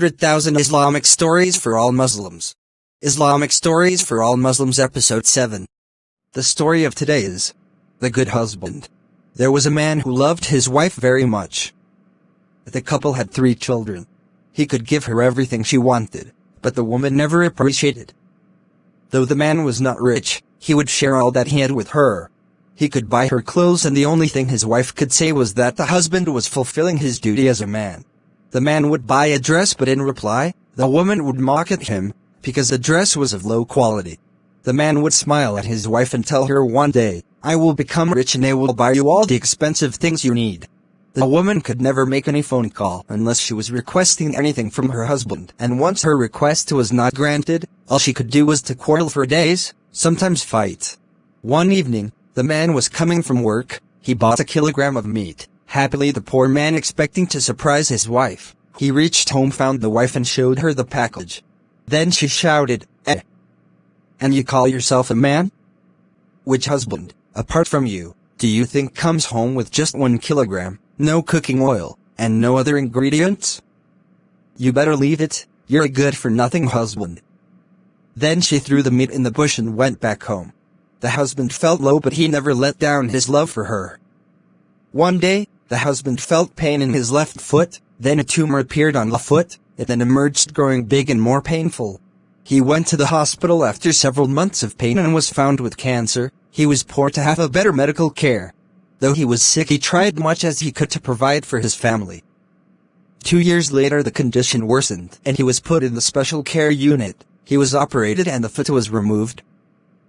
100,000 Islamic Stories for All Muslims. Islamic Stories for All Muslims Episode 7. The story of today is The Good Husband. There was a man who loved his wife very much. The couple had 3 children. He could give her everything she wanted, but the woman never appreciated. Though the man was not rich, he would share all that he had with her. He could buy her clothes, and the only thing his wife could say was that the husband was fulfilling his duty as a man. The man would buy a dress, but in reply, the woman would mock at him, because the dress was of low quality. The man would smile at his wife and tell her one day, "I will become rich and I will buy you all the expensive things you need." The woman could never make any phone call unless she was requesting anything from her husband, and once her request was not granted, all she could do was to quarrel for days, sometimes fight. One evening, the man was coming from work. He bought a kilogram of meat. Happily, the poor man, expecting to surprise his wife, he reached home, found the wife, and showed her the package. Then she shouted, "Eh? And you call yourself a man? Which husband, apart from you, do you think comes home with just 1 kilogram, no cooking oil, and no other ingredients? You better leave it, you're a good-for-nothing husband." Then she threw the meat in the bush and went back home. The husband felt low, but he never let down his love for her. One day, the husband felt pain in his left foot, then a tumor appeared on the foot, it then emerged, growing big and more painful. He went to the hospital after several months of pain and was found with cancer. He was poor to have a better medical care. Though he was sick, he tried much as he could to provide for his family. 2 years later, the condition worsened, and he was put in the special care unit. He was operated and the foot was removed.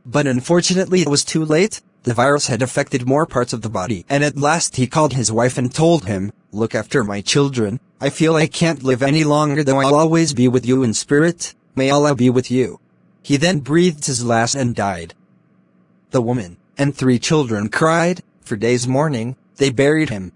But unfortunately, it was too late. The virus had affected more parts of the body, and at last he called his wife and told him, "Look after my children. I feel I can't live any longer, though I'll always be with you in spirit. May Allah be with you." He then breathed his last and died. The woman and 3 children cried for days mourning. They buried him.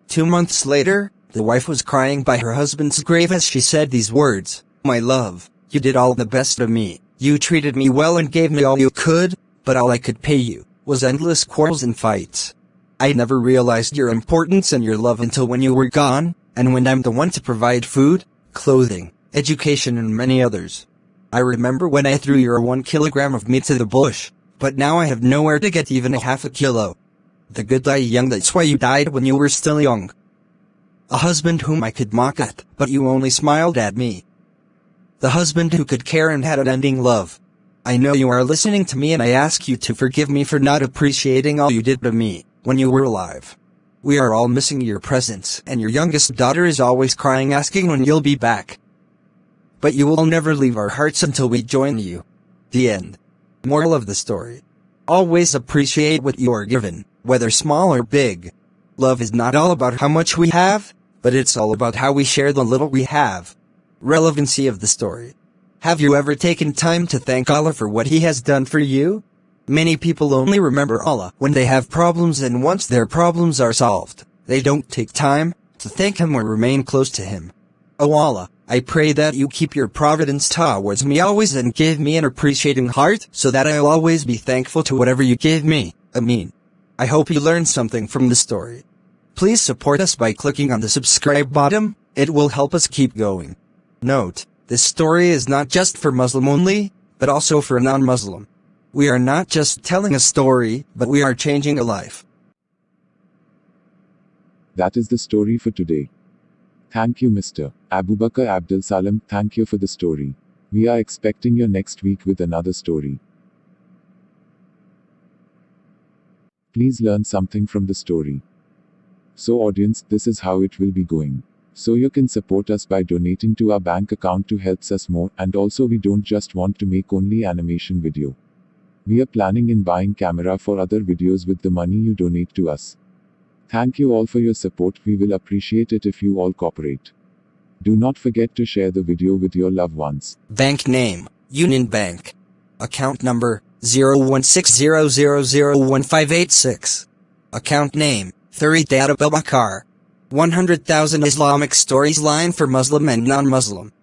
2 months later, the wife was crying by her husband's grave as she said these words, "My love, you did all the best of me. You treated me well and gave me all you could, but all I could pay you was endless quarrels and fights. I never realized your importance and your love until when you were gone, and when I'm the one to provide food, clothing, education, and many others. I remember when I threw your 1 kilogram of meat to the bush, but now I have nowhere to get even a half a kilo. The good die young, that's why you died when you were still young. A husband whom I could mock at, but you only smiled at me. The husband who could care and had unending love. I know you are listening to me, and I ask you to forgive me for not appreciating all you did to me when you were alive. We are all missing your presence, and your youngest daughter is always crying, asking when you'll be back. But you will never leave our hearts until we join you." The end. Moral of the story. Always appreciate what you are given, whether small or big. Love is not all about how much we have, but it's all about how we share the little we have. Relevancy of the story. Have you ever taken time to thank Allah for what He has done for you? Many people only remember Allah when they have problems, and once their problems are solved, they don't take time to thank Him or remain close to Him. O Allah, I pray that you keep your providence towards me always and give me an appreciating heart so that I'll always be thankful to whatever you give me. Ameen. I hope you learned something from the story. Please support us by clicking on the subscribe button. It will help us keep going. Note, this story is not just for Muslim only, but also for a non-Muslim. We are not just telling a story, but we are changing a life. That is the story for today. Thank you, Mr. Abubakar Abdul Salam. Thank you for the story. We are expecting you next week with another story. Please learn something from the story. So audience, this is how it will be going. So you can support us by donating to our bank account to helps us more, and also we don't just want to make only animation video. We are planning in buying camera for other videos with the money you donate to us. Thank you all for your support. We will appreciate it if you all cooperate. Do not forget to share the video with your loved ones. Bank name, Union Bank. Account number, 01600011586. Account name, Farid Abubakar. 100,000 Islamic Stories line for Muslim and non-Muslim.